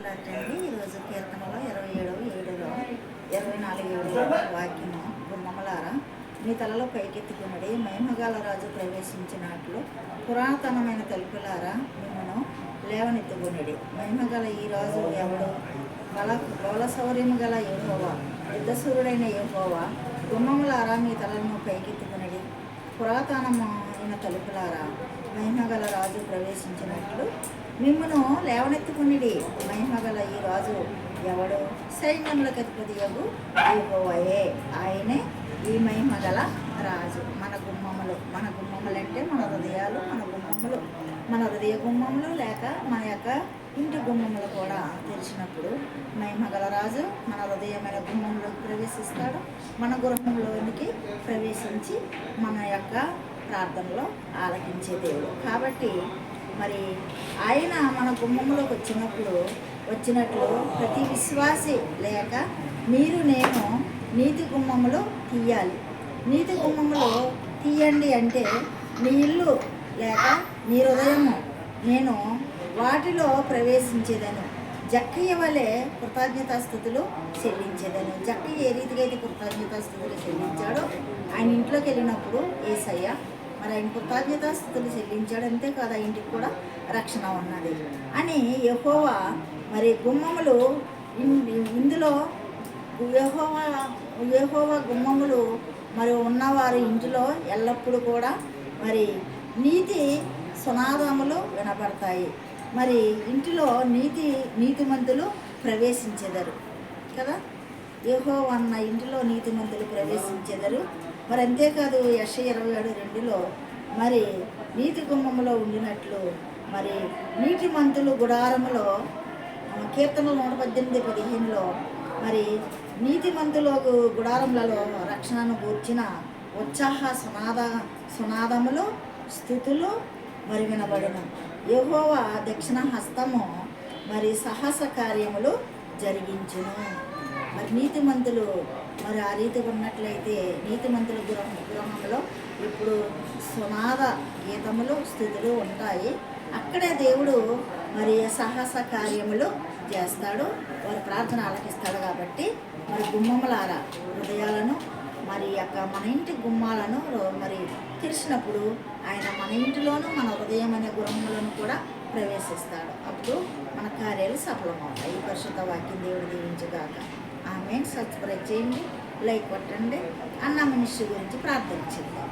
రాత్రి ఈరోజు కీర్తనలో 27:7లో 24:7 వాక్యము. గుమ్మములారా మీ తలలో పైకెత్తుకున్నది మహిమగల రాజు ప్రవేశించినట్లు పురాతనమైన తలుపులారా మిమ్మను లేవనెత్తుకున్నది. మహిమగల ఈ రాజు ఎవడు? బల శౌర్యము గల యెహోవా, యుద్ధశూరుడైన యెహోవా. గుమ్మములారా మీ తలను పైకెత్తుకున్నది పురాతనమైన తలుపులారా మహిమగల రాజు ప్రవేశించినట్లు మిమ్మను లేవనెత్తుకునిడి. మహిమగల ఈ రాజు ఎవడు? సైన్యములకు అధిపతియగు యెహోవాయే. ఆయనే ఈ మహిమగల రాజు. మన గుమ్మములు అంటే మన హృదయాలు, మన హృదయ గుమ్మములు లేక మన యొక్క ఇంటి గుమ్మములు కూడా తెరిచినప్పుడు మహిమగల రాజు మన హృదయమైన గుమ్మంలోకి ప్రవేశిస్తాడు. మన గృహంలోనికి ప్రవేశించి మన యొక్క ప్రార్థనలో ఆలకించే దేవుడు. కాబట్టి మరి ఆయన మన గుమ్మంలోకి వచ్చినట్లు ప్రతి విశ్వాసి లేక నేను నీతి గుమ్మములు తీయాలి. నీతి గుమ్మములు తీయండి అంటే నీ ఇల్లు లేక నీ హృదయము నేను వాటిలో ప్రవేశించేదను. జక్కయ్య వలె కృతజ్ఞతాస్థుతులు చెల్లించేదను. జక్కయ్య ఏ రీతిగా అయితే కృతజ్ఞతాస్థుతులు చెల్లించాడో ఆయన ఇంట్లోకి వెళ్ళినప్పుడు యేసయ్య మరి ఆయన కృతజ్ఞతాస్థుతులు చెల్లించాడు. అంతేకాదు ఆ ఇంటికి కూడా రక్షణ ఉన్నది అని యెహోవా మరి గుమ్మములు ఇందులో యెహోవా గుమ్మములు మరి ఉన్నవారి ఇంటిలో ఎల్లప్పుడూ కూడా మరి నీతి సునాదములు వినబడతాయి. మరి ఇంటిలో నీతిమంతులు ప్రవేశించెదరు కదా. యెహోవా అన్న ఇంటిలో నీతిమంతులు ప్రవేశించెదరు. మరి అంతేకాదు యెషయా 27:2లో మరి నీతి గుమ్మములో ఉండినట్లు మరి నీతిమంతులు గుడారములో కీర్తనలు 118:15లో మరి నీతిమంతులు గుడారములలో రక్షణను గూర్చిన ఉత్సాహ సునాదములు స్తుతులు మరి వినబడును. యెహోవా దక్షిణ హస్తము మరి సాహస కార్యములు జరిగించును. మరి నీతిమంతులు మరి ఆ రీతి ఉన్నట్లయితే నీతిమంతుల గృహంలో ఇప్పుడు సునాద గీతములు స్థుతులు ఉంటాయి. అక్కడే దేవుడు మరి సాహస కార్యములు చేస్తాడు, వారి ప్రార్థన ఆలకిస్తాడు. కాబట్టి మరి గుమ్మములారా హృదయాలను మరి మన ఇంటి గుమ్మాలను మరి తెరిచినప్పుడు ఆయన మన ఇంటిలోనూ మన హృదయం అనే గృహములను కూడా ప్రవేశిస్తాడు. అప్పుడు మన కార్యాలు సఫలమవుతాయి. ఈ పరిశుద్ధ వాక్యం దేవుడు దీవించుగాక. ఆమెన్. సబ్స్క్రైబ్ చేయండి, లైక్ కొట్టండి. అన్న మినిస్ట్రీ గురించి ప్రార్థించండి.